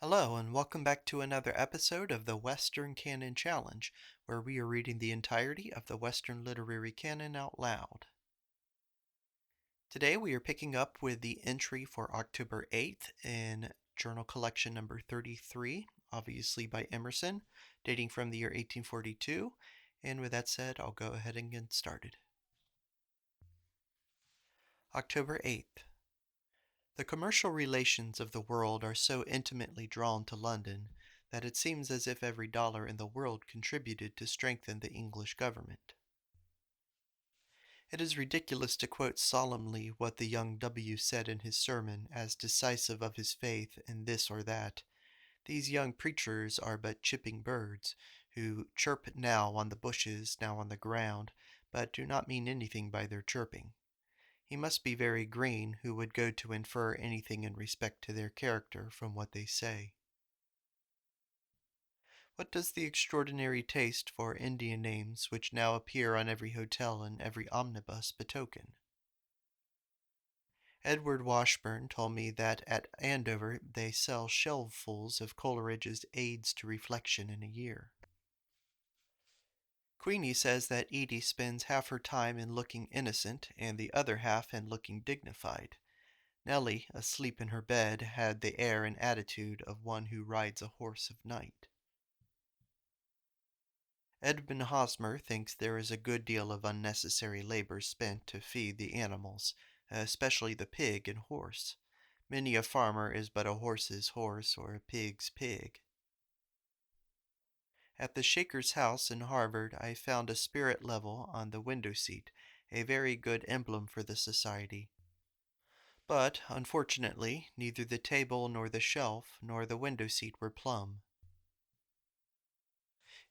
Hello, and welcome back to another episode of the Western Canon Challenge, where we are reading the entirety of the Western Literary Canon out loud. Today we are picking up with the entry for October 8th in Journal Collection number 33, obviously by Emerson, dating from the year 1842. And with that said, I'll go ahead and get started. October 8th. The commercial relations of the world are so intimately drawn to London that it seems as if every dollar in the world contributed to strengthen the English government. It is ridiculous to quote solemnly what the young W. said in his sermon as decisive of his faith in this or that. These young preachers are but chipping birds, who chirp now on the bushes, now on the ground, but do not mean anything by their chirping. He must be very green who would go to infer anything in respect to their character from what they say. What does the extraordinary taste for Indian names which now appear on every hotel and every omnibus betoken? Edward Washburn told me that at Andover they sell shelvefuls of Coleridge's Aids to Reflection in a year. Queenie says that Edie spends half her time in looking innocent and the other half in looking dignified. Nellie, asleep in her bed, had the air and attitude of one who rides a horse of night. Edmund Hosmer thinks there is a good deal of unnecessary labor spent to feed the animals, especially the pig and horse. Many a farmer is but a horse's horse or a pig's pig. At the Shaker's house in Harvard I found a spirit level on the window seat, a very good emblem for the society. But, unfortunately, neither the table nor the shelf nor the window seat were plumb.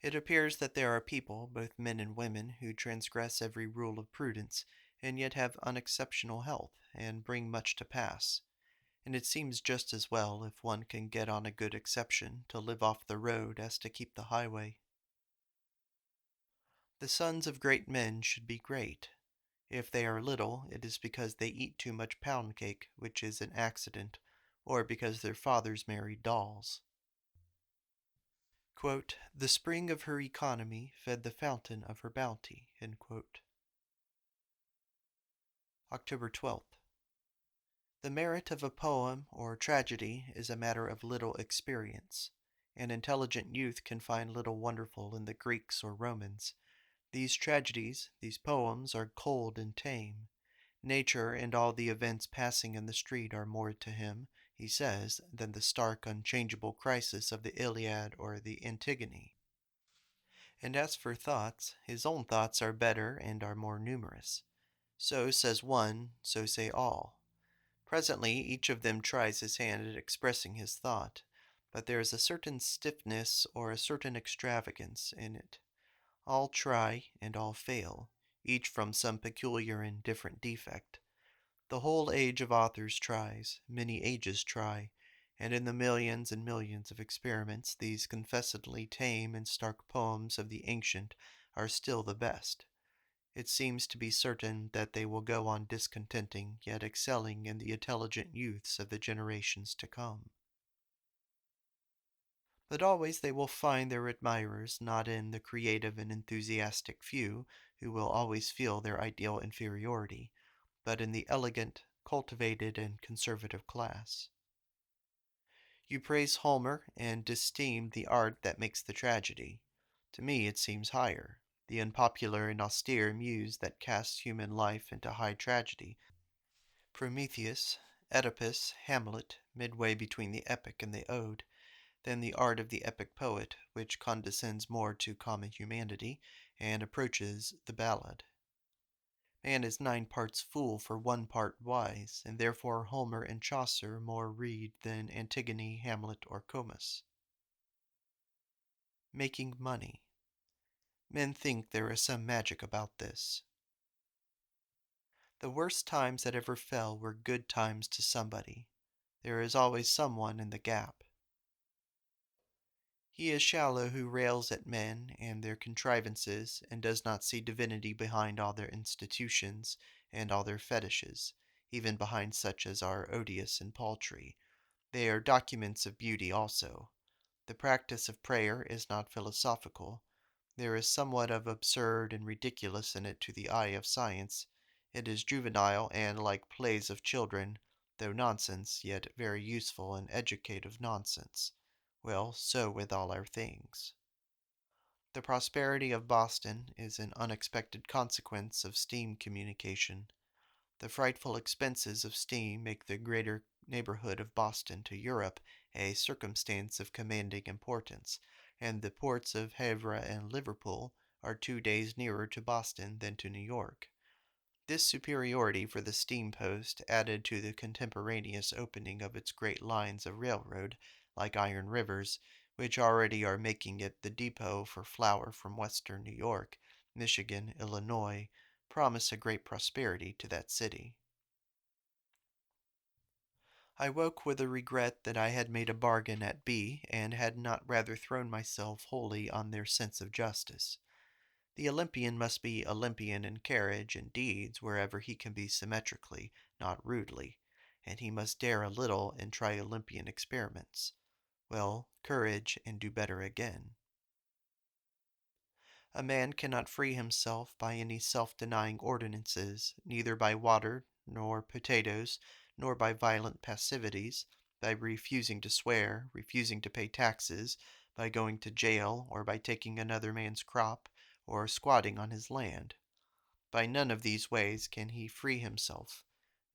It appears that there are people, both men and women, who transgress every rule of prudence, and yet have unexceptional health, and bring much to pass. And it seems just as well, if one can get on a good exception, to live off the road as to keep the highway. The sons of great men should be great. If they are little, it is because they eat too much pound cake, which is an accident, or because their fathers married dolls. Quote, "The spring of her economy fed the fountain of her bounty." October 12th. The merit of a poem or tragedy is a matter of little experience. An intelligent youth can find little wonderful in the Greeks or Romans. These tragedies, these poems, are cold and tame. Nature and all the events passing in the street are more to him, he says, than the stark, unchangeable crisis of the Iliad or the Antigone. And as for thoughts, his own thoughts are better and are more numerous. So says one, so say all. Presently each of them tries his hand at expressing his thought, but there is a certain stiffness or a certain extravagance in it. All try and all fail, each from some peculiar and different defect. The whole age of authors tries, many ages try, and in the millions and millions of experiments these confessedly tame and stark poems of the ancient are still the best. It seems to be certain that they will go on discontenting, yet excelling in the intelligent youths of the generations to come. But always they will find their admirers not in the creative and enthusiastic few, who will always feel their ideal inferiority, but in the elegant, cultivated, and conservative class. You praise Homer and disesteem the art that makes the tragedy. To me it seems higher, the unpopular and austere muse that casts human life into high tragedy. Prometheus, Oedipus, Hamlet, midway between the epic and the ode, than the art of the epic poet, which condescends more to common humanity, and approaches the ballad. Man is 9 parts fool for 1 part wise, and therefore Homer and Chaucer more read than Antigone, Hamlet, or Comus. Making money. Men think there is some magic about this. The worst times that ever fell were good times to somebody. There is always someone in the gap. He is shallow who rails at men and their contrivances, and does not see divinity behind all their institutions and all their fetishes, even behind such as are odious and paltry. They are documents of beauty also. The practice of prayer is not philosophical. There is somewhat of absurd and ridiculous in it to the eye of science. It is juvenile and like plays of children, though nonsense, yet very useful and educative nonsense. Well, so with all our things. The prosperity of Boston is an unexpected consequence of steam communication. The frightful expenses of steam make the greater neighborhood of Boston to Europe a circumstance of commanding importance, and the ports of Havre and Liverpool are 2 days nearer to Boston than to New York. This superiority for the steam post, added to the contemporaneous opening of its great lines of railroad, like iron rivers, which already are making it the depot for flour from western New York, Michigan, Illinois, promise a great prosperity to that city. I woke with a regret that I had made a bargain at B, and had not rather thrown myself wholly on their sense of justice. The Olympian must be Olympian in carriage and deeds wherever he can be symmetrically, not rudely, and he must dare a little and try Olympian experiments. Well, courage, and do better again. A man cannot free himself by any self-denying ordinances, neither by water, nor potatoes, nor by violent passivities, by refusing to swear, refusing to pay taxes, by going to jail, or by taking another man's crop, or squatting on his land. By none of these ways can he free himself,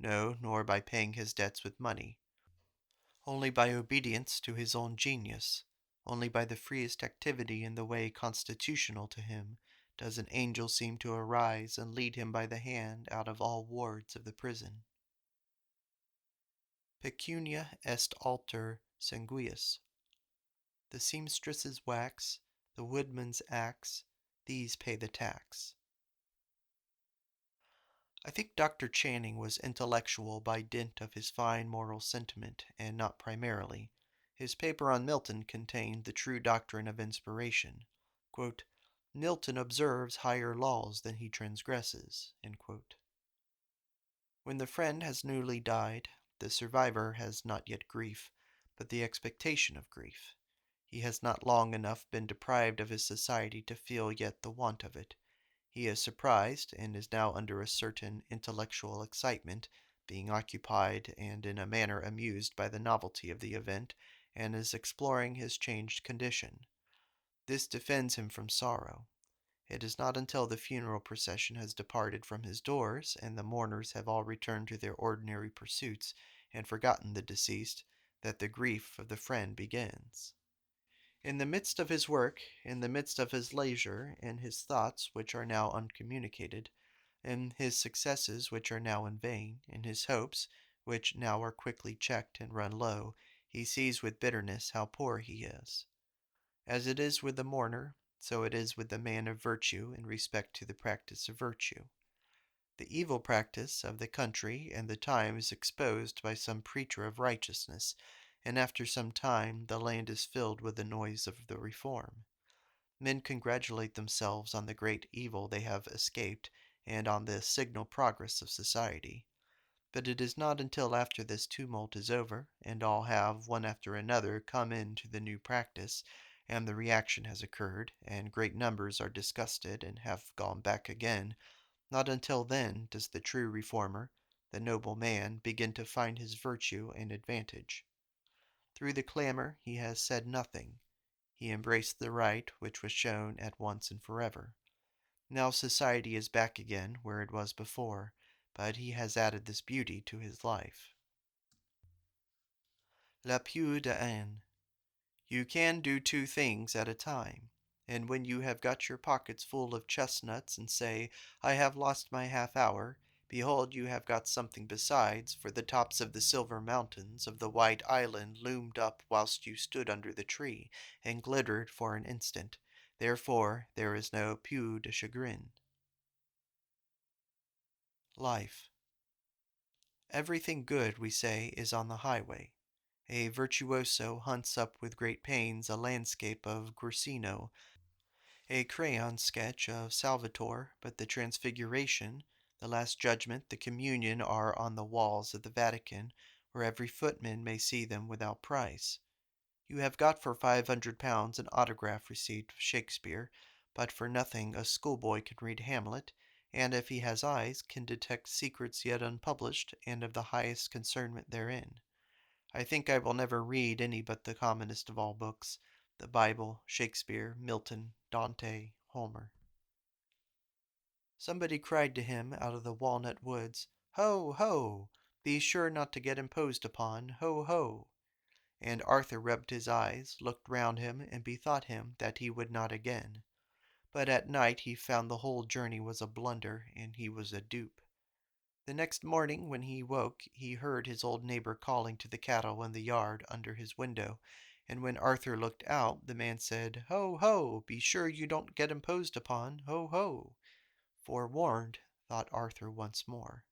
no, nor by paying his debts with money. Only by obedience to his own genius, only by the freest activity in the way constitutional to him, does an angel seem to arise and lead him by the hand out of all wards of the prison. Pecunia est alter sanguis. The seamstress's wax, the woodman's axe, these pay the tax. I think Dr. Channing was intellectual by dint of his fine moral sentiment, and not primarily. His paper on Milton contained the true doctrine of inspiration. Quote, Milton observes higher laws than he transgresses. When the friend has newly died, the survivor has not yet grief, but the expectation of grief. He has not long enough been deprived of his society to feel yet the want of it. He is surprised, and is now under a certain intellectual excitement, being occupied and in a manner amused by the novelty of the event, and is exploring his changed condition. This defends him from sorrow. It is not until the funeral procession has departed from his doors, and the mourners have all returned to their ordinary pursuits, and forgotten the deceased, that the grief of the friend begins. In the midst of his work, in the midst of his leisure, in his thoughts which are now uncommunicated, in his successes which are now in vain, in his hopes which now are quickly checked and run low, he sees with bitterness how poor he is. As it is with the mourner, so it is with the man of virtue in respect to the practice of virtue. The evil practice of the country and the time is exposed by some preacher of righteousness, and after some time the land is filled with the noise of the reform. Men congratulate themselves on the great evil they have escaped, and on the signal progress of society. But it is not until after this tumult is over, and all have, one after another, come into the new practice, and the reaction has occurred, and great numbers are disgusted and have gone back again, not until then does the true reformer, the noble man, begin to find his virtue and advantage. Through the clamor he has said nothing. He embraced the right which was shown at once and forever. Now society is back again where it was before, but he has added this beauty to his life. La Pt.8. You can do two things at a time, and when you have got your pockets full of chestnuts and say, I have lost my half hour, behold you have got something besides, for the tops of the silver mountains of the white island loomed up whilst you stood under the tree, and glittered for an instant. Therefore there is no peau de chagrin. Life. Everything good, we say, is on the highway. A virtuoso hunts up with great pains a landscape of Guercino, a crayon sketch of Salvator, but the Transfiguration, the Last Judgment, the Communion are on the walls of the Vatican, where every footman may see them without price. You have got for £500 an autograph receipt of Shakespeare, but for nothing a schoolboy can read Hamlet, and if he has eyes, can detect secrets yet unpublished and of the highest concernment therein. I think I will never read any but the commonest of all books, the Bible, Shakespeare, Milton, Dante, Homer. Somebody cried to him out of the walnut woods, "Ho, ho! Be sure not to get imposed upon, ho, ho!" And Arthur rubbed his eyes, looked round him, and bethought him that he would not again. But at night he found the whole journey was a blunder, and he was a dupe. The next morning when he woke he heard his old neighbor calling to the cattle in the yard under his window, and when Arthur looked out the man said, "Ho, ho! Be sure you don't get imposed upon, ho, ho!" Forewarned, thought Arthur once more.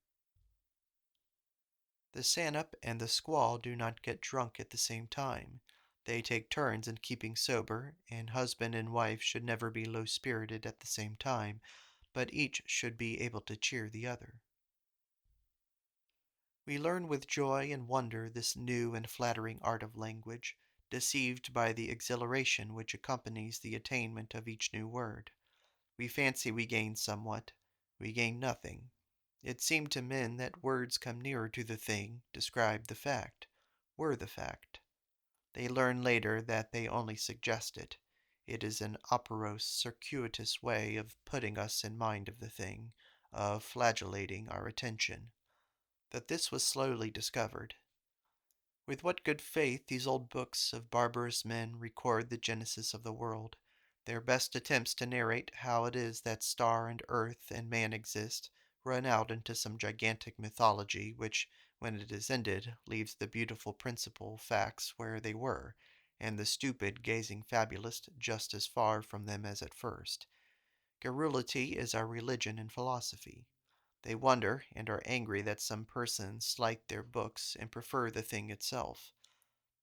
The Sannup and the squaw do not get drunk at the same time. They take turns in keeping sober, and husband and wife should never be low-spirited at the same time, but each should be able to cheer the other. We learn with joy and wonder this new and flattering art of language, deceived by the exhilaration which accompanies the attainment of each new word. We fancy we gain somewhat. We gain nothing. It seemed to men that words come nearer to the thing, describe the fact, were the fact. They learn later that they only suggest it. It is an operose, circuitous way of putting us in mind of the thing, of flagellating our attention. That this was slowly discovered. With what good faith these old books of barbarous men record the genesis of the world, their best attempts to narrate how it is that star and earth and man exist run out into some gigantic mythology which, when it is ended, leaves the beautiful principal facts where they were, and the stupid gazing fabulist just as far from them as at first. Garrulity is our religion and philosophy. They wonder and are angry that some persons slight their books and prefer the thing itself.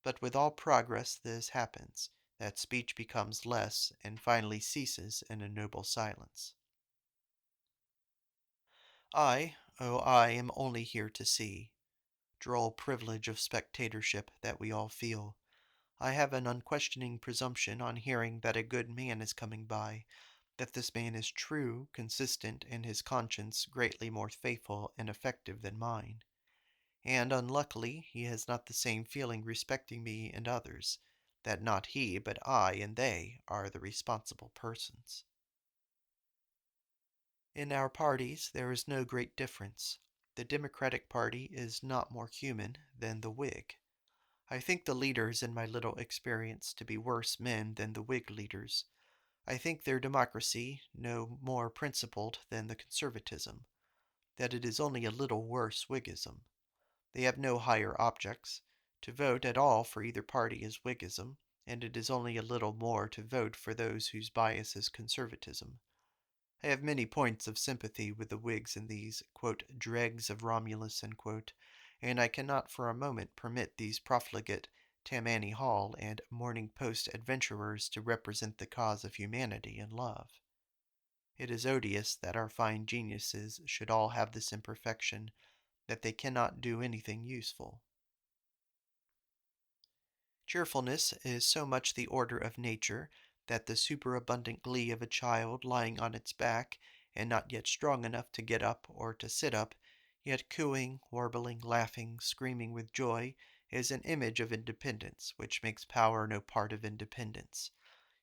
But with all progress this happens, that speech becomes less and finally ceases in a noble silence. I am only here to see. Droll privilege of spectatorship that we all feel. I have an unquestioning presumption on hearing that a good man is coming by, that this man is true, consistent, and his conscience greatly more faithful and effective than mine. And unluckily he has not the same feeling respecting me and others, that not he, but I and they are the responsible persons. In our parties there is no great difference. The Democratic party is not more human than the Whig. I think the leaders in my little experience to be worse men than the Whig leaders. I think their democracy no more principled than the conservatism, that it is only a little worse Whiggism. They have no higher objects. To vote at all for either party is Whiggism, and it is only a little more to vote for those whose bias is conservatism. I have many points of sympathy with the Whigs in these "dregs of Romulus," and I cannot for a moment permit these profligate Tammany Hall and Morning Post adventurers to represent the cause of humanity and love. It is odious that our fine geniuses should all have this imperfection, that they cannot do anything useful. Cheerfulness is so much the order of nature that the superabundant glee of a child lying on its back and not yet strong enough to get up or to sit up, yet cooing, warbling, laughing, screaming with joy, is an image of independence, which makes power no part of independence.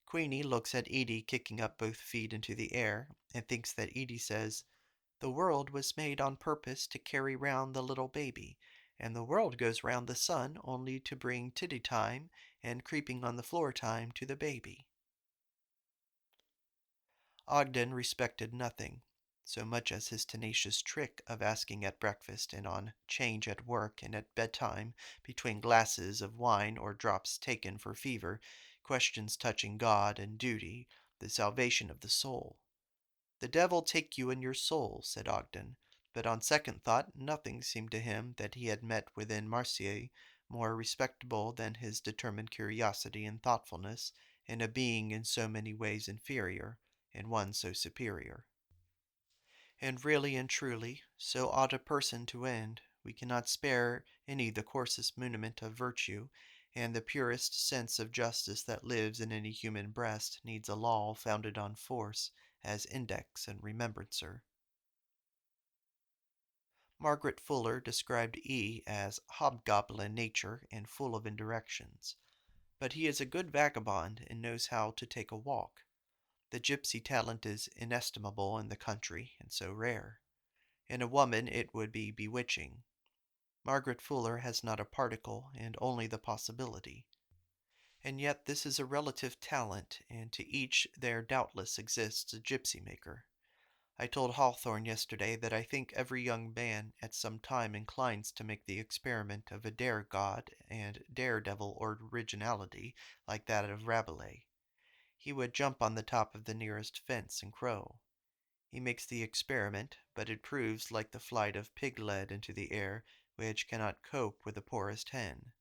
Queenie looks at Edie kicking up both feet into the air, and thinks that Edie says, "The world was made on purpose to carry round the little baby, and the world goes round the sun only to bring tiddy time and creeping on the floor time to the baby." Ogden respected nothing so much as his tenacious trick of asking at breakfast and on 'change at work and at bedtime, between glasses of wine or drops taken for fever, questions touching God and duty, the salvation of the soul. "The devil take you and your soul," said Ogden, but on second thought nothing seemed to him that he had met within Marseilles more respectable than his determined curiosity and thoughtfulness in a being in so many ways inferior, and one so superior. And really and truly, so ought a person to end, We cannot spare any the coarsest monument of virtue, and the purest sense of justice that lives in any human breast needs a law founded on force as index and remembrancer. Margaret Fuller described E as hobgoblin nature and full of indirections, but he is a good vagabond and knows how to take a walk. The gypsy talent is inestimable in the country, and so rare. In a woman it would be bewitching. Margaret Fuller has not a particle, and only the possibility. And yet this is a relative talent, and to each there doubtless exists a gypsy maker. I told Hawthorne yesterday that I think every young man at some time inclines to make the experiment of a dare god and daredevil originality like that of Rabelais. He would jump on the top of the nearest fence and crow. He makes the experiment, but it proves like the flight of pig lead into the air, which cannot cope with the poorest hen.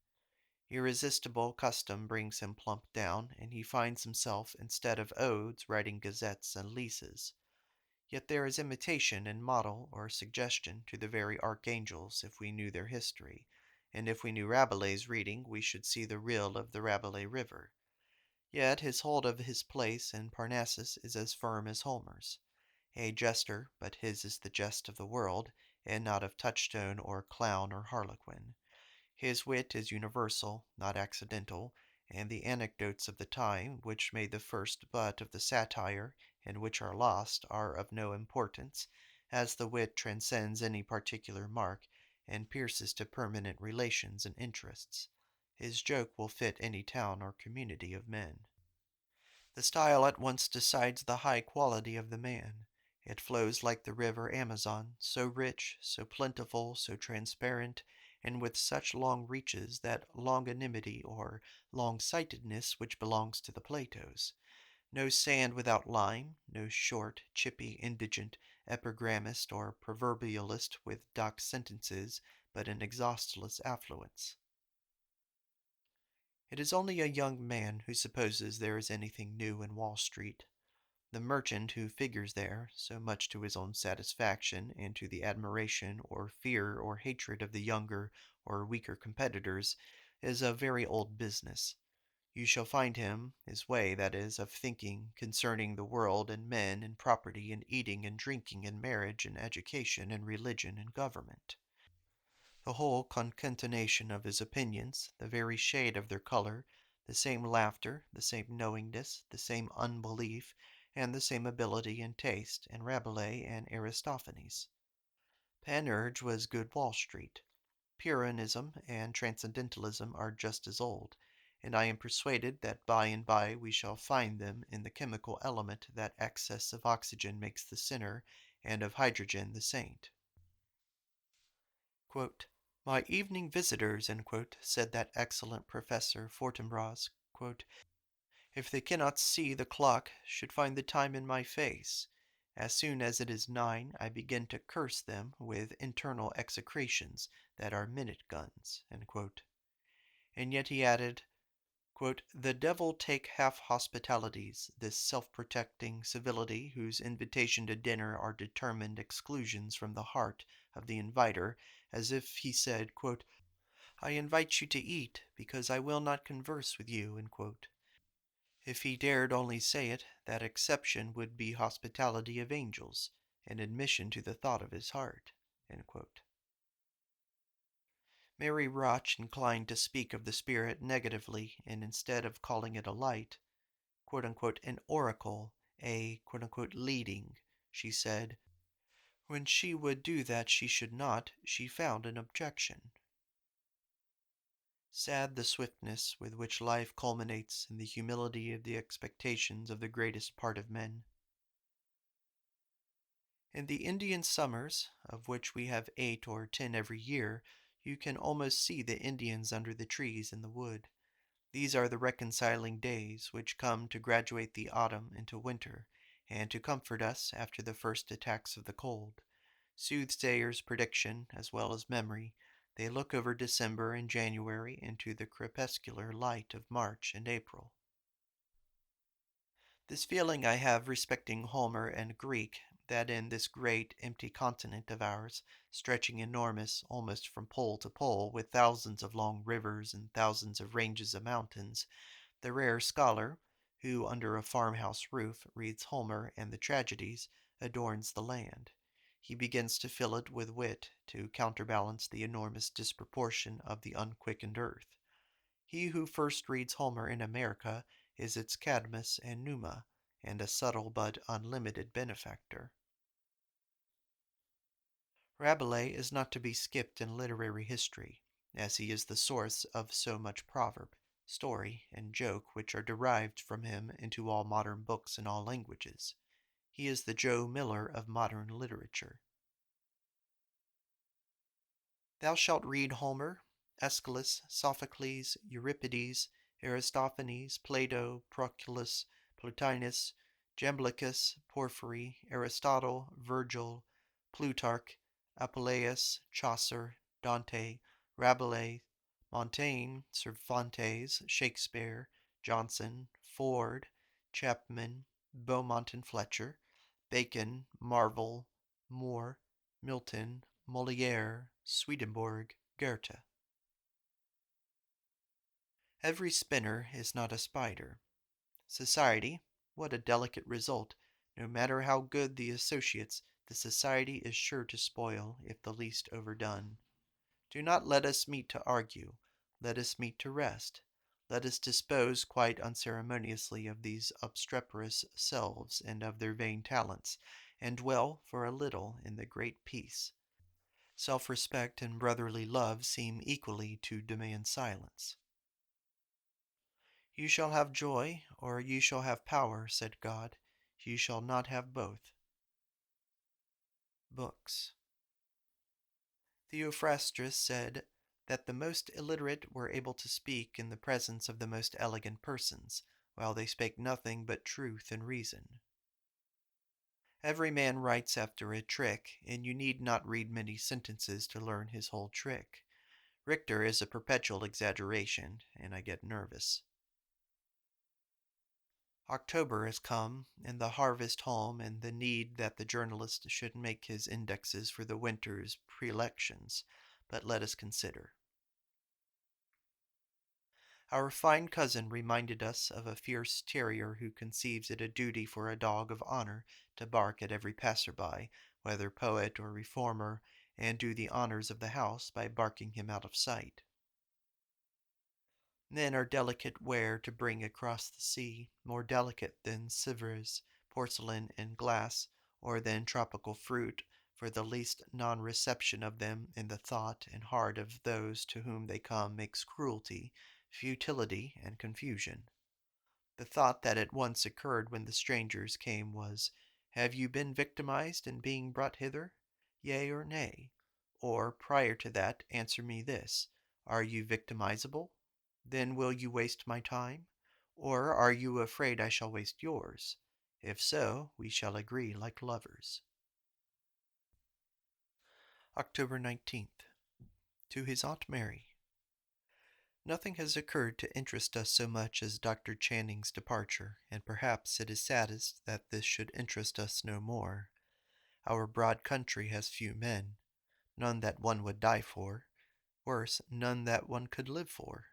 Irresistible custom brings him plump down, and he finds himself, instead of odes, writing gazettes and leases. Yet there is imitation in model or suggestion to the very archangels if we knew their history, and if we knew Rabelais' reading we should see the rill of the Rabelais River. Yet his hold of his place in Parnassus is as firm as Homer's. A jester, but his is the jest of the world, and not of touchstone or clown or harlequin. His wit is universal, not accidental, and the anecdotes of the time, which made the first butt of the satire, and which are lost, are of no importance, as the wit transcends any particular mark, and pierces to permanent relations and interests. His joke will fit any town or community of men. The style at once decides the high quality of the man. It flows like the river Amazon, so rich, so plentiful, so transparent, and with such long reaches that longanimity or long-sightedness which belongs to the Platos. No sand without lime, no short, chippy, indigent epigrammist or proverbialist with docked sentences, but an exhaustless affluence. It is only a young man who supposes there is anything new in Wall Street. The merchant who figures there, so much to his own satisfaction and to the admiration or fear or hatred of the younger or weaker competitors, is a very old business. You shall find him, his way, that is, of thinking concerning the world and men and property and eating and drinking and marriage and education and religion and government. The whole concatenation of his opinions, the very shade of their color, the same laughter, the same knowingness, the same unbelief, and the same ability and taste in Rabelais and Aristophanes. Panurge was good Wall Street. Pyrrhonism and transcendentalism are just as old, and I am persuaded that by and by we shall find them in the chemical element that excess of oxygen makes the sinner, and of hydrogen the saint. Quote, "My evening visitors," said that excellent Professor Fortinbras, "if they cannot see the clock, should find the time in my face. As soon as it is 9, I begin to curse them with internal execrations that are minute guns." And yet he added, "The devil take half hospitalities, this self-protecting civility whose invitation to dinner are determined exclusions from the heart of the inviter, as if he said, I invite you to eat, because I will not converse with you." If he dared only say it, that exception would be hospitality of angels, an admission to the thought of his heart. Mary Roch inclined to speak of the Spirit negatively, and instead of calling it a light, "an oracle, a leading," she said, when she would do that she should not, she found an objection. Sad the swiftness with which life culminates in the humility of the expectations of the greatest part of men. In the Indian summers, of which we have 8 or 10 every year, you can almost see the Indians under the trees in the wood. These are the reconciling days which come to graduate the autumn into winter, and to comfort us after the first attacks of the cold. Soothsayers' prediction, as well as memory, they look over December and January into the crepuscular light of March and April. This feeling I have respecting Homer and Greek that in this great empty continent of ours, stretching enormous almost from pole to pole, with thousands of long rivers and thousands of ranges of mountains, the rare scholar, who under a farmhouse roof reads Homer and the tragedies, adorns the land. He begins to fill it with wit to counterbalance the enormous disproportion of the unquickened earth. He who first reads Homer in America is its Cadmus and Numa, and a subtle but unlimited benefactor. Rabelais is not to be skipped in literary history, as he is the source of so much proverb, story, and joke which are derived from him into all modern books in all languages. He is the Joe Miller of modern literature. Thou shalt read Homer, Aeschylus, Sophocles, Euripides, Aristophanes, Plato, Proclus, Plotinus, Jamblichus, Porphyry, Aristotle, Virgil, Plutarch, Apuleius, Chaucer, Dante, Rabelais, Montaigne, Cervantes, Shakespeare, Johnson, Ford, Chapman, Beaumont and Fletcher, Bacon, Marvell, Moore, Milton, Molière, Swedenborg, Goethe. Every spinner is not a spider. Society, what a delicate result! No matter how good the associates, the society is sure to spoil if the least overdone. Do not let us meet to argue. Let us meet to rest. Let us dispose quite unceremoniously of these obstreperous selves and of their vain talents, and dwell for a little in the great peace. Self-respect and brotherly love seem equally to demand silence. You shall have joy, or you shall have power, said God. You shall not have both. Books. Theophrastus said that the most illiterate were able to speak in the presence of the most elegant persons, while they spake nothing but truth and reason. Every man writes after a trick, and you need not read many sentences to learn his whole trick. Richter is a perpetual exaggeration, and I get nervous. October has come, and the harvest home, and the need that the journalist should make his indexes for the winter's pre-elections. But let us consider. Our fine cousin reminded us of a fierce terrier who conceives it a duty for a dog of honor to bark at every passer-by, whether poet or reformer, and do the honors of the house by barking him out of sight. Men are delicate ware to bring across the sea, more delicate than Sèvres, porcelain, and glass, or than tropical fruit, for the least non-reception of them in the thought and heart of those to whom they come makes cruelty, futility, and confusion. The thought that at once occurred when the strangers came was, Have you been victimized in being brought hither? Yea or nay? Or, prior to that, answer me this, Are you victimizable? Then will you waste my time? Or are you afraid I shall waste yours? If so, we shall agree like lovers. October 19th. To his Aunt Mary. Nothing has occurred to interest us so much as Dr. Channing's departure, and perhaps it is saddest that this should interest us no more. Our broad country has few men, none that one would die for, worse, none that one could live for.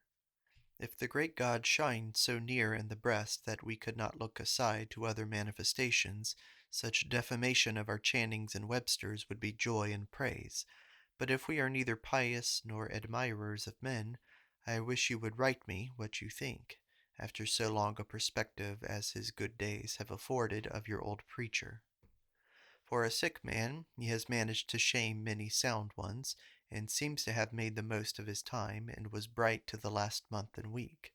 If the great God shined so near in the breast that we could not look aside to other manifestations, such defamation of our Channings and Websters would be joy and praise. But if we are neither pious nor admirers of men, I wish you would write me what you think, after so long a perspective as his good days have afforded of your old preacher. For a sick man, he has managed to shame many sound ones, and seems to have made the most of his time, and was bright to the last month and week.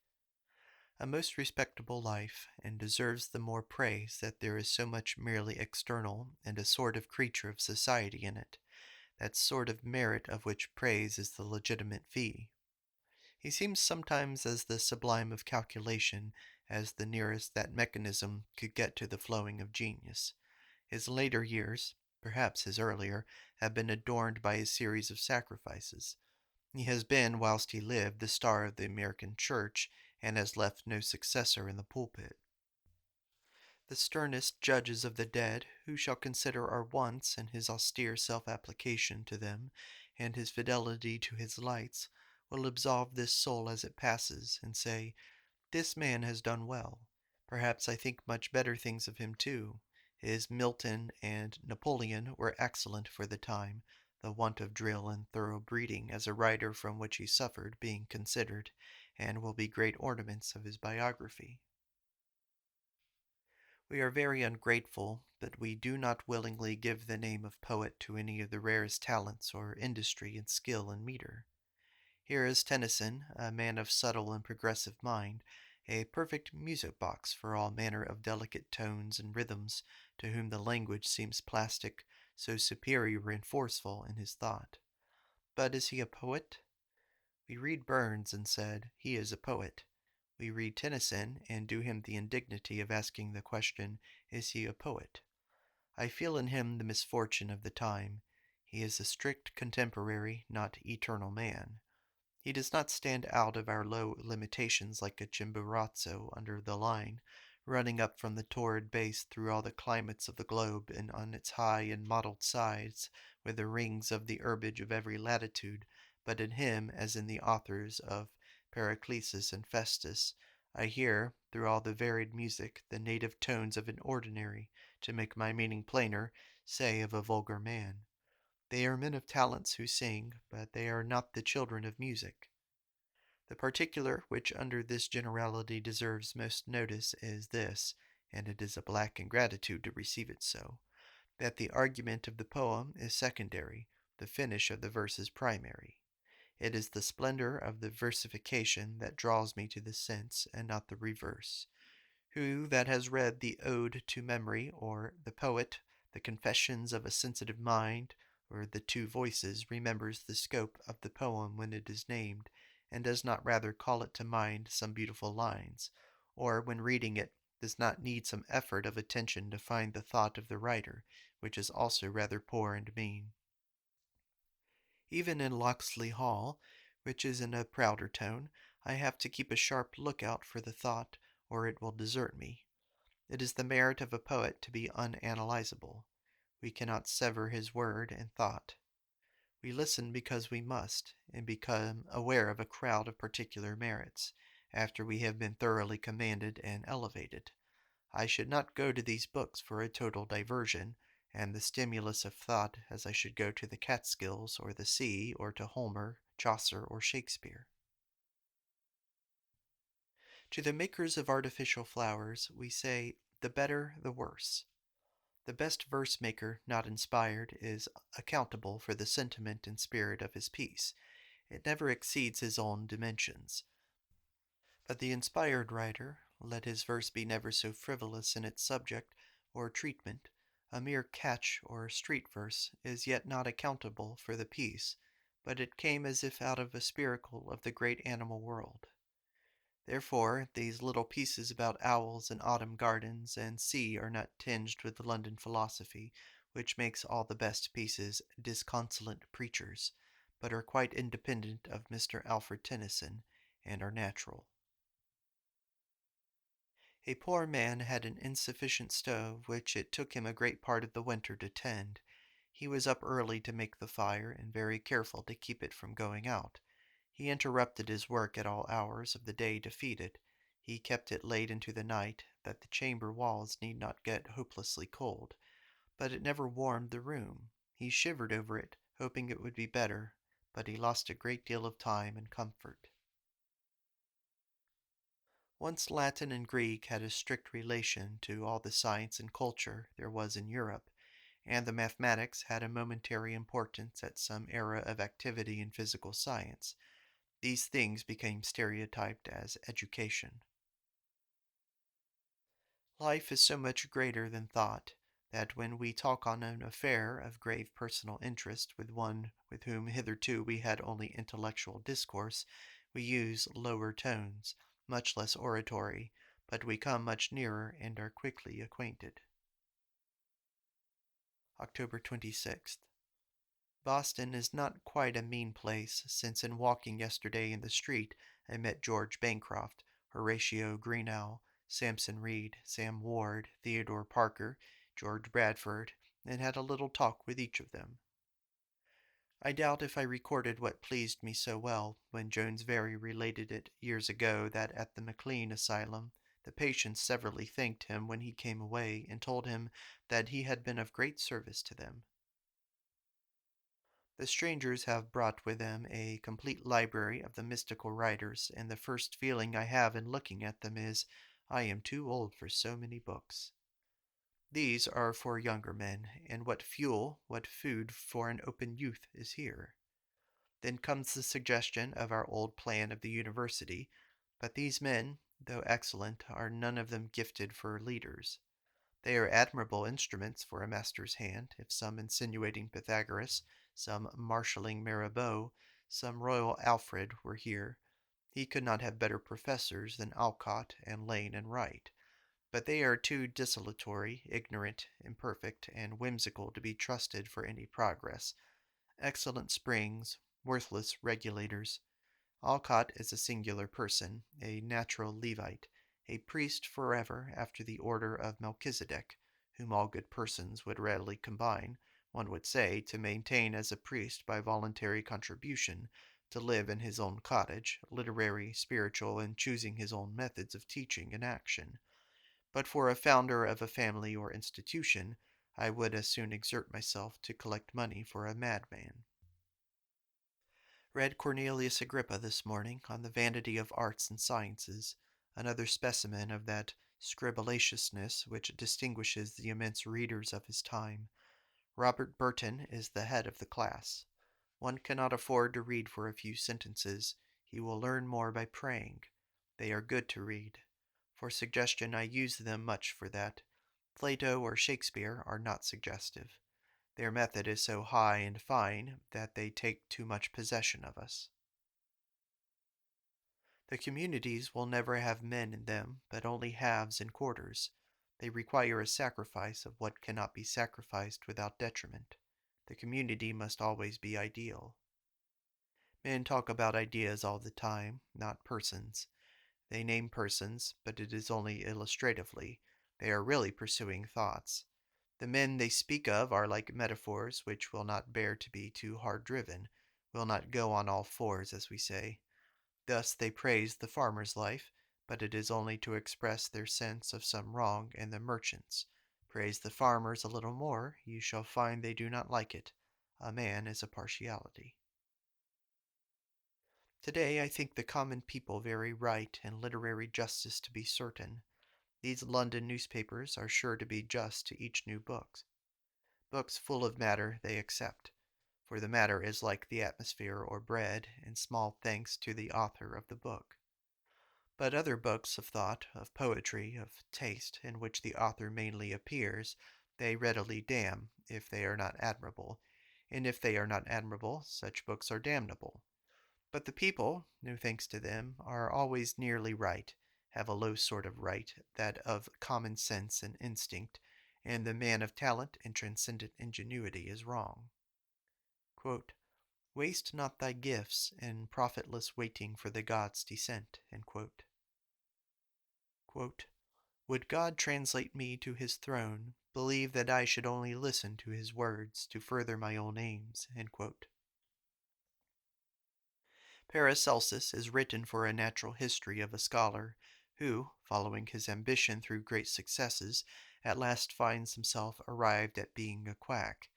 A most respectable life, and deserves the more praise that there is so much merely external and a sort of creature of society in it, that sort of merit of which praise is the legitimate fee. He seems sometimes as the sublime of calculation, as the nearest that mechanism could get to the flowing of genius. His later years, perhaps his earlier, have been adorned by a series of sacrifices. He has been, whilst he lived, the star of the American church, and has left no successor in the pulpit. The sternest judges of the dead, who shall consider our wants and his austere self-application to them, and his fidelity to his lights, will absolve this soul as it passes, and say, this man has done well. Perhaps I think much better things of him too. His Milton and Napoleon were excellent for the time, the want of drill and thorough breeding as a writer from which he suffered being considered, and will be great ornaments of his biography. We are very ungrateful, but we do not willingly give the name of poet to any of the rarest talents or industry and skill in metre. Here is Tennyson, a man of subtle and progressive mind, a perfect music box for all manner of delicate tones and rhythms, to whom the language seems plastic, so superior and forceful in his thought. But is he a poet? We read Burns and said, he is a poet. We read Tennyson and do him the indignity of asking the question, is he a poet? I feel in him the misfortune of the time. He is a strict contemporary, not eternal man. He does not stand out of our low limitations like a Chimborazo under the line, running up from the torrid base through all the climates of the globe and on its high and mottled sides, with the rings of the herbage of every latitude, but in him, as in the authors of Paracelsus and Festus, I hear, through all the varied music, the native tones of an ordinary, to make my meaning plainer, say of a vulgar man. They are men of talents who sing, but they are not the children of music. The particular which under this generality deserves most notice is this, and it is a black ingratitude to receive it so, that the argument of the poem is secondary, the finish of the verse is primary. It is the splendor of the versification that draws me to the sense, and not the reverse. Who that has read the Ode to Memory, or the Poet, the Confessions of a Sensitive Mind, or the Two Voices, remembers the scope of the poem when it is named, and does not rather call it to mind some beautiful lines, or when reading it does not need some effort of attention to find the thought of the writer, which is also rather poor and mean. Even in Locksley Hall, which is in a prouder tone, I have to keep a sharp lookout for the thought, or it will desert me. It is the merit of a poet to be unanalyzable. We cannot sever his word and thought. We listen because we must, and become aware of a crowd of particular merits, after we have been thoroughly commanded and elevated. I should not go to these books for a total diversion, and the stimulus of thought, as I should go to the Catskills, or the sea, or to Homer, Chaucer, or Shakespeare. To the makers of artificial flowers, we say, the better the worse. The best verse maker not inspired is accountable for the sentiment and spirit of his piece. It never exceeds his own dimensions. But the inspired writer, let his verse be never so frivolous in its subject or treatment, a mere catch or street verse, is yet not accountable for the piece, but it came as if out of a spiracle of the great animal world. Therefore, these little pieces about owls and autumn gardens and sea are not tinged with London philosophy, which makes all the best pieces disconsolate preachers, but are quite independent of Mr. Alfred Tennyson, and are natural. A poor man had an insufficient stove, which it took him a great part of the winter to tend. He was up early to make the fire, and very careful to keep it from going out. He interrupted his work at all hours of the day to feed it. He kept it late into the night, that the chamber walls need not get hopelessly cold. But it never warmed the room. He shivered over it, hoping it would be better, but he lost a great deal of time and comfort. Once Latin and Greek had a strict relation to all the science and culture there was in Europe, and the mathematics had a momentary importance at some era of activity in physical science. These things became stereotyped as education. Life is so much greater than thought that when we talk on an affair of grave personal interest with one with whom hitherto we had only intellectual discourse, we use lower tones, much less oratory, but we come much nearer and are quickly acquainted. October 26th. Boston is not quite a mean place, since in walking yesterday in the street I met George Bancroft, Horatio Greenough, Samson Reed, Sam Ward, Theodore Parker, George Bradford, and had a little talk with each of them. I doubt if I recorded what pleased me so well when Jones Very related it years ago that at the McLean Asylum the patients severally thanked him when he came away and told him that he had been of great service to them. The strangers have brought with them a complete library of the mystical writers, and the first feeling I have in looking at them is, I am too old for so many books. These are for younger men, and what fuel, what food for an open youth is here. Then comes the suggestion of our old plan of the university, but these men, though excellent, are none of them gifted for leaders. They are admirable instruments for a master's hand, if some insinuating Pythagoras, some marshalling Mirabeau, some royal Alfred were here. He could not have better professors than Alcott and Lane and Wright, but they are too desultory, ignorant, imperfect, and whimsical to be trusted for any progress. Excellent springs, worthless regulators. Alcott is a singular person, a natural Levite, a priest forever after the order of Melchizedek, whom all good persons would readily combine, one would say, to maintain as a priest by voluntary contribution, to live in his own cottage, literary, spiritual, and choosing his own methods of teaching and action. But for a founder of a family or institution, I would as soon exert myself to collect money for a madman. Read Cornelius Agrippa this morning on the vanity of arts and sciences, another specimen of that scribulaciousness which distinguishes the immense readers of his time. Robert Burton is the head of the class. One cannot afford to read for a few sentences. He will learn more by praying. They are good to read. For suggestion I use them much for that. Plato or Shakespeare are not suggestive. Their method is so high and fine that they take too much possession of us. The communities will never have men in them, but only halves and quarters. They require a sacrifice of what cannot be sacrificed without detriment. The community must always be ideal. Men talk about ideas all the time, not persons. They name persons, but it is only illustratively. They are really pursuing thoughts. The men they speak of are like metaphors which will not bear to be too hard driven, will not go on all fours, as we say. Thus they praise the farmer's life, but it is only to express their sense of some wrong in the merchant's. Praise the farmers a little more, you shall find they do not like it. A man is a partiality. Today I think the common people very right and literary justice to be certain. These London newspapers are sure to be just to each new book. Books full of matter they accept, for the matter is like the atmosphere or bread, and small thanks to the author of the book. But other books of thought, of poetry, of taste, in which the author mainly appears, they readily damn, if they are not admirable, and if they are not admirable, such books are damnable. But the people, no thanks to them, are always nearly right, have a low sort of right, that of common sense and instinct, and the man of talent and transcendent ingenuity is wrong. Quote, Waste not thy gifts in profitless waiting for the gods' descent. Quote, Would God translate me to his throne, believe that I should only listen to his words to further my own aims. Paracelsus is written for a natural history of a scholar who, following his ambition through great successes, at last finds himself arrived at being a quack.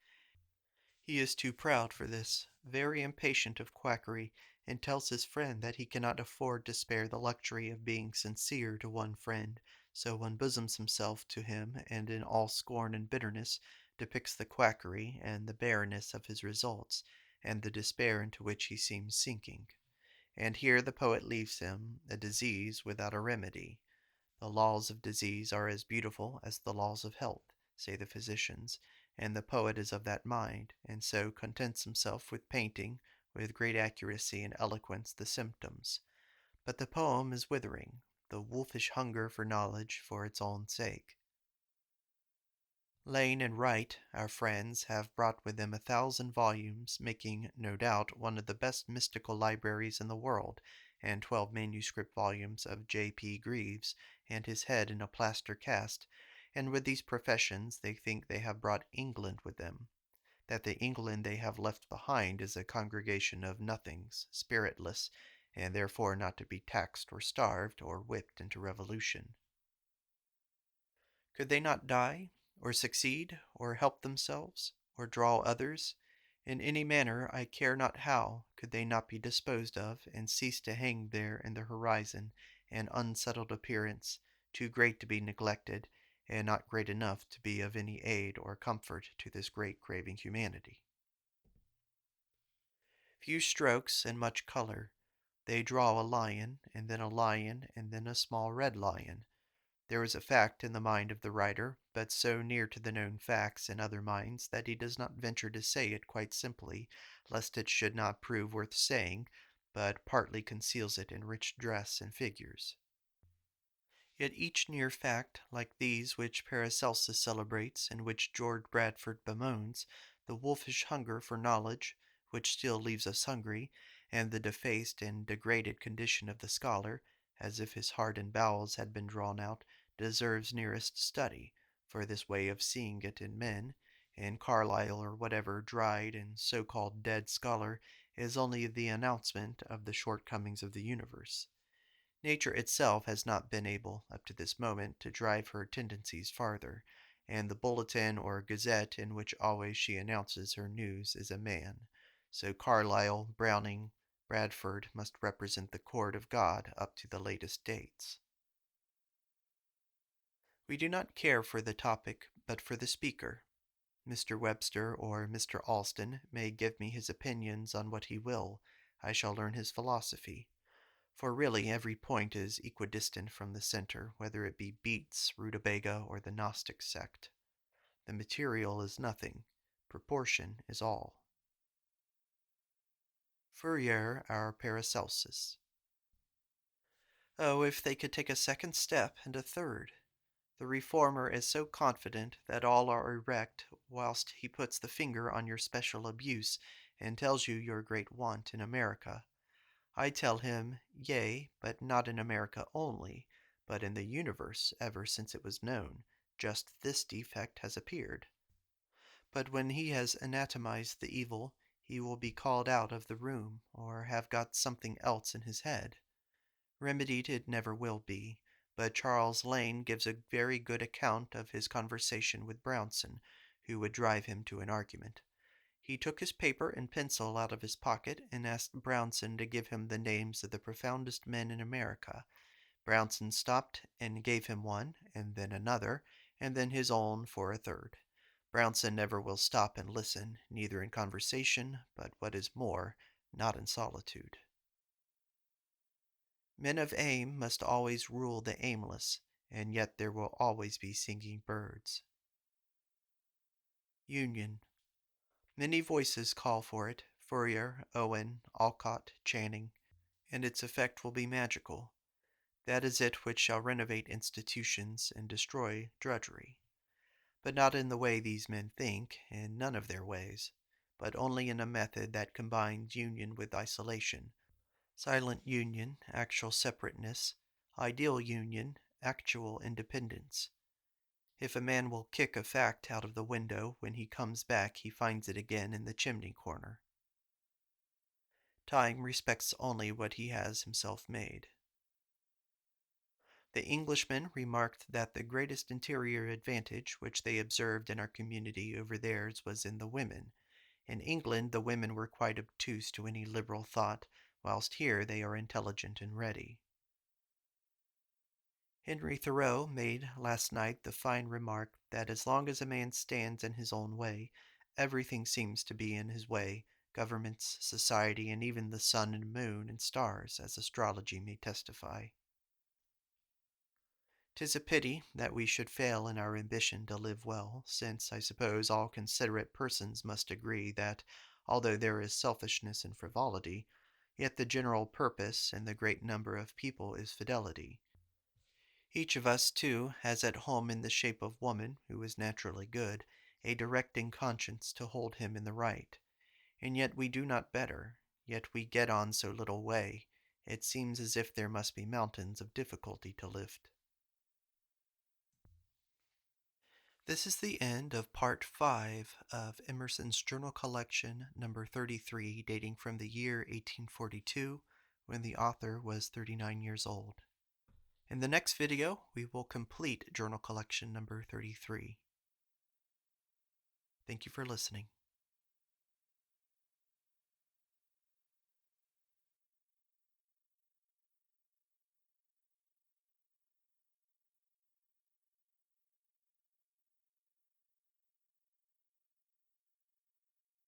He is too proud for this, very impatient of quackery, and tells his friend that he cannot afford to spare the luxury of being sincere to one friend, so unbosoms himself to him, and in all scorn and bitterness depicts the quackery and the barrenness of his results, and the despair into which he seems sinking. And here the poet leaves him, a disease without a remedy. The laws of disease are as beautiful as the laws of health, say the physicians, and the poet is of that mind, and so contents himself with painting, with great accuracy and eloquence, the symptoms. But the poem is withering, the wolfish hunger for knowledge for its own sake. Lane and Wright, our friends, have brought with them 1,000 volumes, making, no doubt, one of the best mystical libraries in the world, and 12 manuscript volumes of J.P. Greaves, and his head in a plaster cast, and with these professions they think they have brought England with them, that the England they have left behind is a congregation of nothings, spiritless, and therefore not to be taxed or starved or whipped into revolution. Could they not die, or succeed, or help themselves, or draw others? In any manner, I care not how, could they not be disposed of, and cease to hang there in the horizon, an unsettled appearance, too great to be neglected, and not great enough to be of any aid or comfort to this great craving humanity? Few strokes and much color. They draw a lion, and then a small red lion. There is a fact in the mind of the writer, but so near to the known facts in other minds that he does not venture to say it quite simply, lest it should not prove worth saying, but partly conceals it in rich dress and figures. Yet each near fact, like these which Paracelsus celebrates and which George Bradford bemoans, the wolfish hunger for knowledge, which still leaves us hungry, and the defaced and degraded condition of the scholar, as if his heart and bowels had been drawn out, deserves nearest study, for this way of seeing it in men, and Carlyle or whatever dried and so-called dead scholar is only the announcement of the shortcomings of the universe. Nature itself has not been able, up to this moment, to drive her tendencies farther, and the bulletin or gazette in which always she announces her news is a man. So Carlyle, Browning, Bradford must represent the court of God up to the latest dates. We do not care for the topic, but for the speaker. Mr. Webster or Mr. Alston may give me his opinions on what he will. I shall learn his philosophy. For really every point is equidistant from the center, whether it be beets, rutabaga, or the Gnostic sect. The material is nothing. Proportion is all. Fourier, our Paracelsus. Oh, if they could take a second step and a third! The reformer is so confident that all are erect, whilst he puts the finger on your special abuse, and tells you your great want in America. I tell him, yea, but not in America only, but in the universe ever since it was known, just this defect has appeared. But when he has anatomized the evil, he will be called out of the room, or have got something else in his head. Remedied it never will be, but Charles Lane gives a very good account of his conversation with Brownson, who would drive him to an argument. He took his paper and pencil out of his pocket and asked Brownson to give him the names of the profoundest men in America. Brownson stopped and gave him one, and then another, and then his own for a third. Brownson never will stop and listen, neither in conversation, but what is more, not in solitude. Men of aim must always rule the aimless, and yet there will always be singing birds. Union. Many voices call for it, Fourier, Owen, Alcott, Channing, and its effect will be magical. That is it which shall renovate institutions and destroy drudgery. But not in the way these men think, in none of their ways, but only in a method that combines union with isolation, silent union, actual separateness, ideal union, actual independence. If a man will kick a fact out of the window, when he comes back he finds it again in the chimney corner. Time respects only what he has himself made. The Englishmen remarked that the greatest interior advantage which they observed in our community over theirs was in the women. In England the women were quite obtuse to any liberal thought, whilst here they are intelligent and ready. Henry Thoreau made last night the fine remark that as long as a man stands in his own way, everything seems to be in his way, governments, society, and even the sun and moon and stars, as astrology may testify. 'Tis a pity that we should fail in our ambition to live well, since I suppose all considerate persons must agree that, although there is selfishness and frivolity, yet the general purpose in the great number of people is fidelity. Each of us, too, has at home in the shape of woman, who is naturally good, a directing conscience to hold him in the right. And yet we do not better, yet we get on so little way. It seems as if there must be mountains of difficulty to lift. This is the end of part 5 of Emerson's journal collection number 33, dating from the year 1842, when the author was 39 years old. In the next video, we will complete journal collection number 33. Thank you for listening.